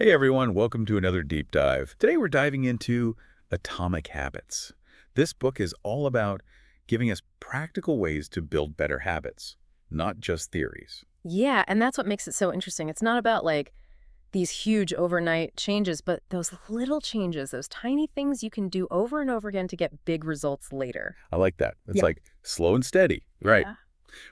Hey everyone, welcome to another deep dive. Today we're diving into Atomic Habits. This book is all about giving us practical ways to build better habits, not just theories. Yeah, and that's what makes it so interesting. It's not about like these huge overnight changes, but those little changes, those tiny things you can do over and over again to get big results later. I like that. It's Yeah. like slow and steady, right? Yeah.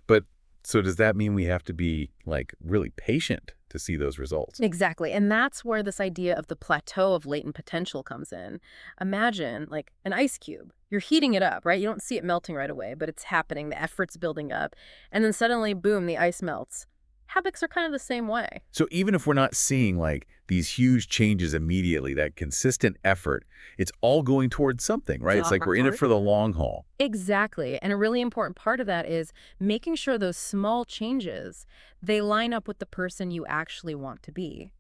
But so does that mean we have to be like really patient to see those results? Exactly. And that's where this idea of the plateau of latent potential comes in. Imagine like an ice cube. You're heating it up, right? You don't see it melting right away, but it's happening. The effort's building up. And then suddenly, boom, the ice melts. Habits are kind of the same way. So even if we're not seeing like these huge changes immediately, that consistent effort, it's all going towards something, right? It's like we're in it for the long haul. Exactly. And a really important part of that is making sure those small changes, they line up with the person you actually want to be.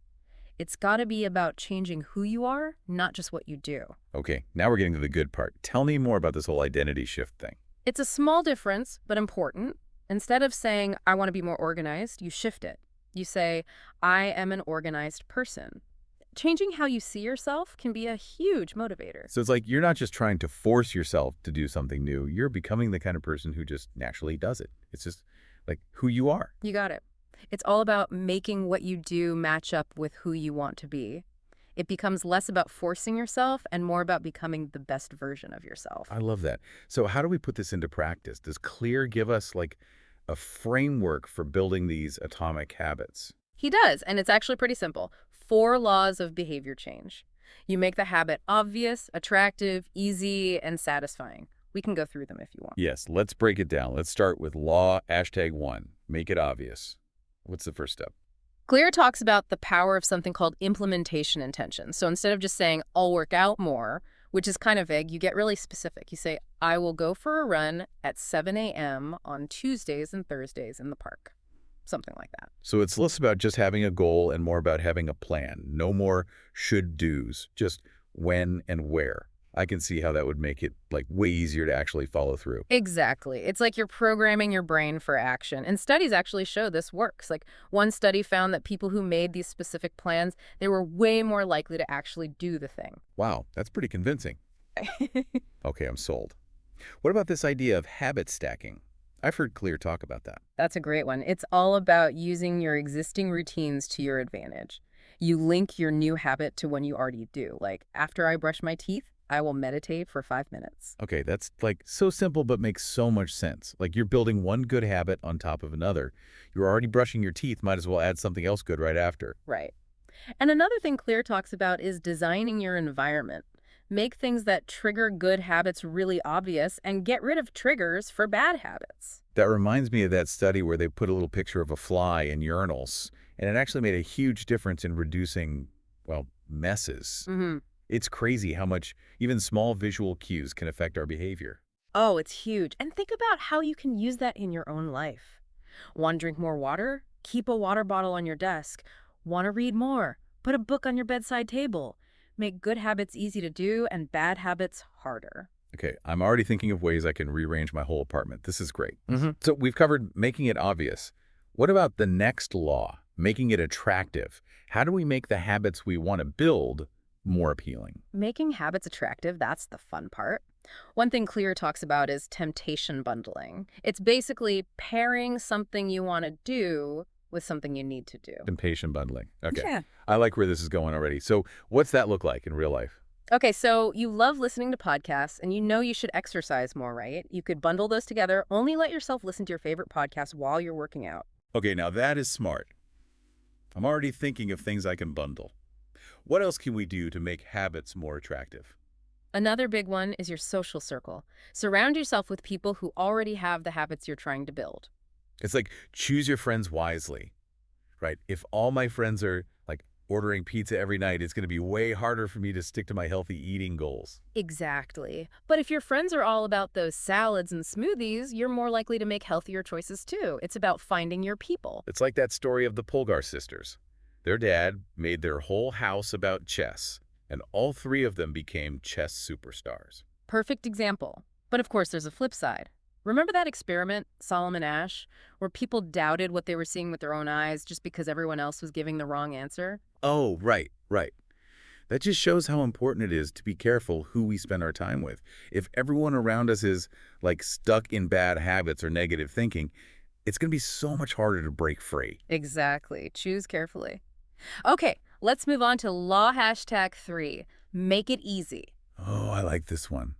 It's got to be about changing who you are, not just what you do. Okay, now we're getting to the good part. Tell me more about this whole identity shift thing. It's a small difference, but important. Instead of saying, I want to be more organized, you shift it. You say, I am an organized person. Changing how you see yourself can be a huge motivator. So it's like you're not just trying to force yourself to do something new. You're becoming the kind of person who just naturally does it. It's just like who you are. You got it. It's all about making what you do match up with who you want to be. It becomes less about forcing yourself and more about becoming the best version of yourself. I love that. So how do we put this into practice? Does Clear give us like a framework for building these atomic habits? He does, and it's actually pretty simple. 4 laws of behavior change. You make the habit obvious, attractive, easy, and satisfying. We can go through them if you want. Yes, let's break it down. Let's start with law #1. Make it obvious. What's the first step? Clear talks about the power of something called implementation intention. So instead of just saying, I'll work out more, which is kind of vague, you get really specific. You say, I will go for a run at 7 a.m. on Tuesdays and Thursdays in the park. Something like that. So it's less about just having a goal and more about having a plan. No more should-dos, just when and where. I can see how that would make it like way easier to actually follow through. Exactly. It's like you're programming your brain for action. And studies actually show this works. Like one study found that people who made these specific plans, they were way more likely to actually do the thing. Wow, that's pretty convincing. Okay, I'm sold. What about this idea of habit stacking? I've heard Clear talk about that. That's a great one. It's all about using your existing routines to your advantage. You link your new habit to one you already do. Like after I brush my teeth, I will meditate for 5 minutes. Okay, that's like so simple but makes so much sense. Like you're building one good habit on top of another. You're already brushing your teeth, might as well add something else good right after. Right. And another thing Clear talks about is designing your environment. Make things that trigger good habits really obvious and get rid of triggers for bad habits. That reminds me of that study where they put a little picture of a fly in urinals, and it actually made a huge difference in reducing, well, messes. Hmm. It's crazy how much even small visual cues can affect our behavior. Oh, it's huge. And think about how you can use that in your own life. Want to drink more water? Keep a water bottle on your desk. Want to read more? Put a book on your bedside table. Make good habits easy to do and bad habits harder. Okay, I'm already thinking of ways I can rearrange my whole apartment. This is great. So we've covered making it obvious. What about the next law, making it attractive? How do we make the habits we want to build more appealing? Making habits attractive, that's the fun part. One thing Clear talks about is temptation bundling. It's basically pairing something you want to do with something you need to do. Temptation bundling. Okay, Yeah. I like where this is going already. So what's that look like in real life? Okay, so you love listening to podcasts and you know you should exercise more, right? You could bundle those together. Only let yourself listen to your favorite podcast while you're working out. Okay, now that is smart. I'm already thinking of things I can bundle. What else can we do to make habits more attractive? Another big one is your social circle. Surround yourself with people who already have the habits you're trying to build. It's like choose your friends wisely, right? If all my friends are like ordering pizza every night, it's going to be way harder for me to stick to my healthy eating goals. Exactly. But if your friends are all about those salads and smoothies, you're more likely to make healthier choices too. It's about finding your people. It's like that story of the Polgar sisters. Their dad made their whole house about chess, and all 3 of them became chess superstars. Perfect example. But of course, there's a flip side. Remember that experiment, Solomon Ash, where people doubted what they were seeing with their own eyes just because everyone else was giving the wrong answer? Oh, right, right. That just shows how important it is to be careful who we spend our time with. If everyone around us is, like, stuck in bad habits or negative thinking, it's going to be so much harder to break free. Exactly. Choose carefully. Okay, let's move on to law hashtag 3. Make it easy. Oh, I like this one.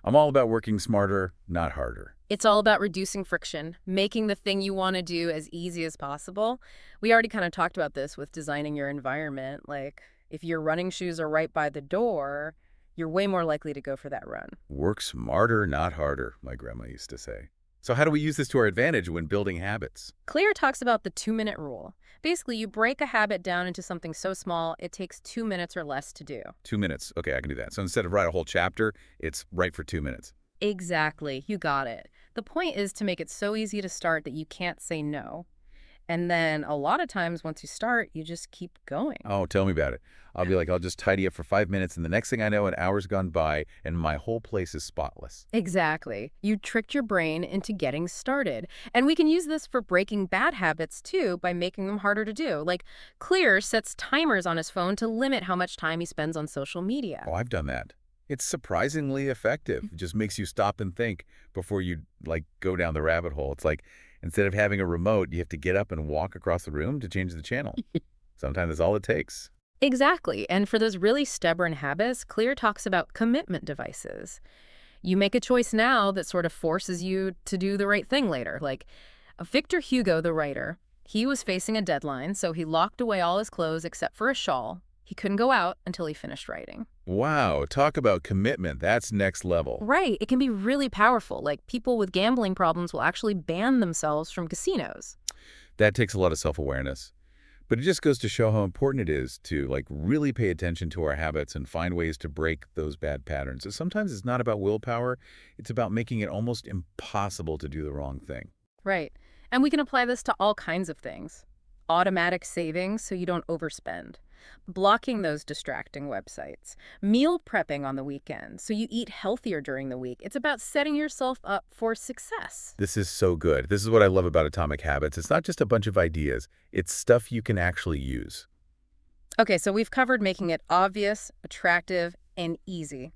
I'm all about working smarter, not harder. It's all about reducing friction, making the thing you want to do as easy as possible. We already kind of talked about this with designing your environment. Like, if your running shoes are right by the door, you're way more likely to go for that run. Work smarter, not harder, my grandma used to say. So how do we use this to our advantage when building habits? Clear talks about the 2-minute rule. Basically, you break a habit down into something so small, it takes 2 minutes or less to do. 2 minutes. Okay, I can do that. So instead of write a whole chapter, it's write for 2 minutes. Exactly. You got it. The point is to make it so easy to start that you can't say no. And then a lot of times once you start, you just keep going. Oh, tell me about it. I'll be like, I'll just tidy up for 5 minutes, and the next thing I know, an hour's gone by, and my whole place is spotless. Exactly. You tricked your brain into getting started. And we can use this for breaking bad habits too by making them harder to do. Like Clear sets timers on his phone to limit how much time he spends on social media. Oh, I've done that. It's surprisingly effective. It just makes you stop and think before you, like, go down the rabbit hole. It's like, instead of having a remote, you have to get up and walk across the room to change the channel. Sometimes that's all it takes. Exactly. And for those really stubborn habits, Clear talks about commitment devices. You make a choice now that sort of forces you to do the right thing later. Like Victor Hugo, the writer, he was facing a deadline, so he locked away all his clothes except for a shawl. He couldn't go out until he finished writing. Wow, talk about commitment. That's next level. Right. It can be really powerful. Like people with gambling problems will actually ban themselves from casinos. That takes a lot of self-awareness. But it just goes to show how important it is to, like, really pay attention to our habits and find ways to break those bad patterns. So sometimes it's not about willpower. It's about making it almost impossible to do the wrong thing. Right. And we can apply this to all kinds of things. Automatic savings so you don't overspend. Blocking those distracting websites. Meal prepping on the weekend so you eat healthier during the week. It's about setting yourself up for success. This is so good. This is what I love about Atomic Habits. It's not just a bunch of ideas. It's stuff you can actually use. Okay, so we've covered making it obvious, attractive, and easy.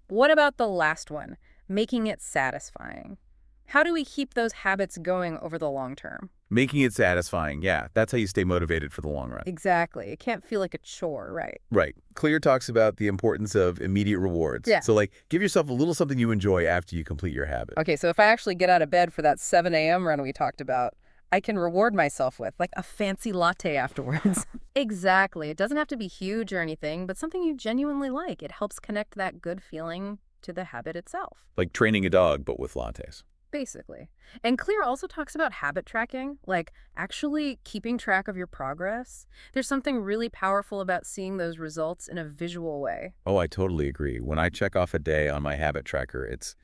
What about the last one? Making it satisfying. How do we keep those habits going over the long term? Making it satisfying. Yeah, that's how you stay motivated for the long run. Exactly. It can't feel like a chore, right? Right. Clear talks about the importance of immediate rewards. Yeah. So, like, give yourself a little something you enjoy after you complete your habit. Okay, so if I actually get out of bed for that 7 a.m. run we talked about, I can reward myself with, like, a fancy latte afterwards. Exactly. It doesn't have to be huge or anything, but something you genuinely like. It helps connect that good feeling to the habit itself. Like training a dog, but with lattes. Basically. And Clear also talks about habit tracking, like actually keeping track of your progress. There's something really powerful about seeing those results in a visual way. Oh, I totally agree. When I check off a day on my habit tracker, it's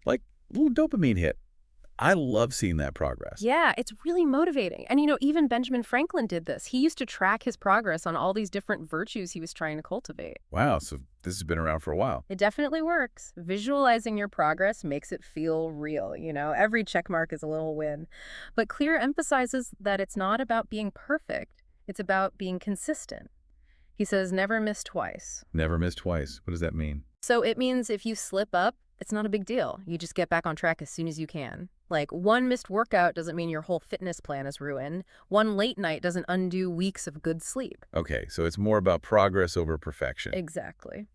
like a little dopamine hit. I love seeing that progress. Yeah, it's really motivating. And even Benjamin Franklin did this. He used to track his progress on all these different virtues he was trying to cultivate. Wow, so this has been around for a while. It definitely works. Visualizing your progress makes it feel real. Every check mark is a little win. But Clear emphasizes that it's not about being perfect. It's about being consistent. He says, never miss twice. Never miss twice. What does that mean? So it means if you slip up, it's not a big deal. You just get back on track as soon as you can. Like, one missed workout doesn't mean your whole fitness plan is ruined. One late night doesn't undo weeks of good sleep. Okay, so it's more about progress over perfection. Exactly.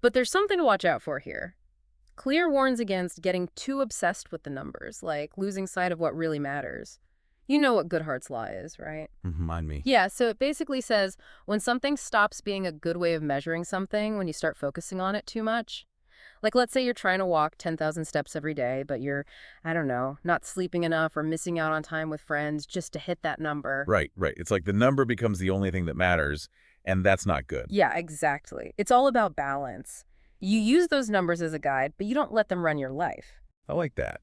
But there's something to watch out for here. Clear warns against getting too obsessed with the numbers, like losing sight of what really matters. You know what Goodhart's law is, right? Mind me. Yeah, so it basically says when something stops being a good way of measuring something, when you start focusing on it too much. Like, let's say you're trying to walk 10,000 steps every day, but you're, I don't know, not sleeping enough or missing out on time with friends just to hit that number. Right, right. It's like the number becomes the only thing that matters, and that's not good. Yeah, exactly. It's all about balance. You use those numbers as a guide, but you don't let them run your life. I like that.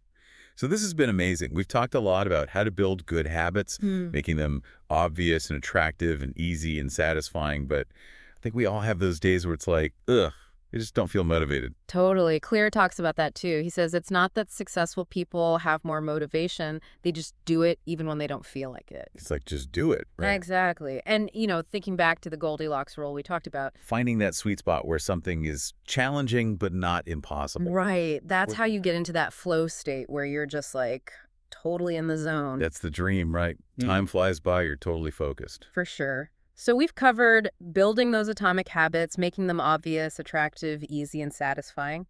So this has been amazing. We've talked a lot about how to build good habits, making them obvious and attractive and easy and satisfying, but I think we all have those days where it's like, ugh, You just don't feel motivated. Totally. Clear talks about that too. He says it's not that successful people have more motivation, they just do it even when they don't feel like it. It's like, just do it, right? Exactly. And, thinking back to the Goldilocks rule we talked about. Finding that sweet spot where something is challenging but not impossible. Right. That's how you get into that flow state where you're just like totally in the zone. That's the dream, right? Time flies by, you're totally focused. For sure. So we've covered building those atomic habits, making them obvious, attractive, easy, and satisfying.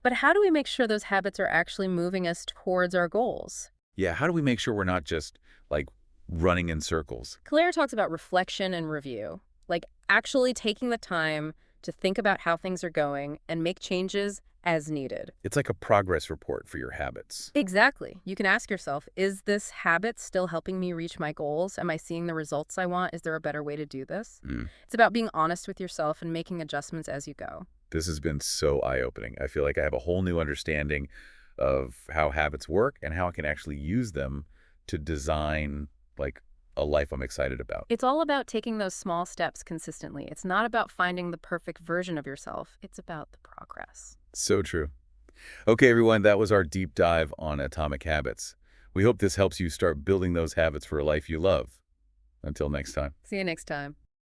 But how do we make sure those habits are actually moving us towards our goals? Yeah, how do we make sure we're not just, like, running in circles? Claire talks about reflection and review, like actually taking the time to think about how things are going and make changes as needed. It's like a progress report for your habits. Exactly. You can ask yourself, is this habit still helping me reach my goals? Am I seeing the results I want? Is there a better way to do this? It's about being honest with yourself and making adjustments as you go. This has been so eye-opening. I feel like I have a whole new understanding of how habits work and how I can actually use them to design, like, a life I'm excited about. It's all about taking those small steps consistently. It's not about finding the perfect version of yourself. It's about the progress. So true. Okay, everyone, that was our deep dive on atomic habits. We hope this helps you start building those habits for a life you love. Until next time. See you next time.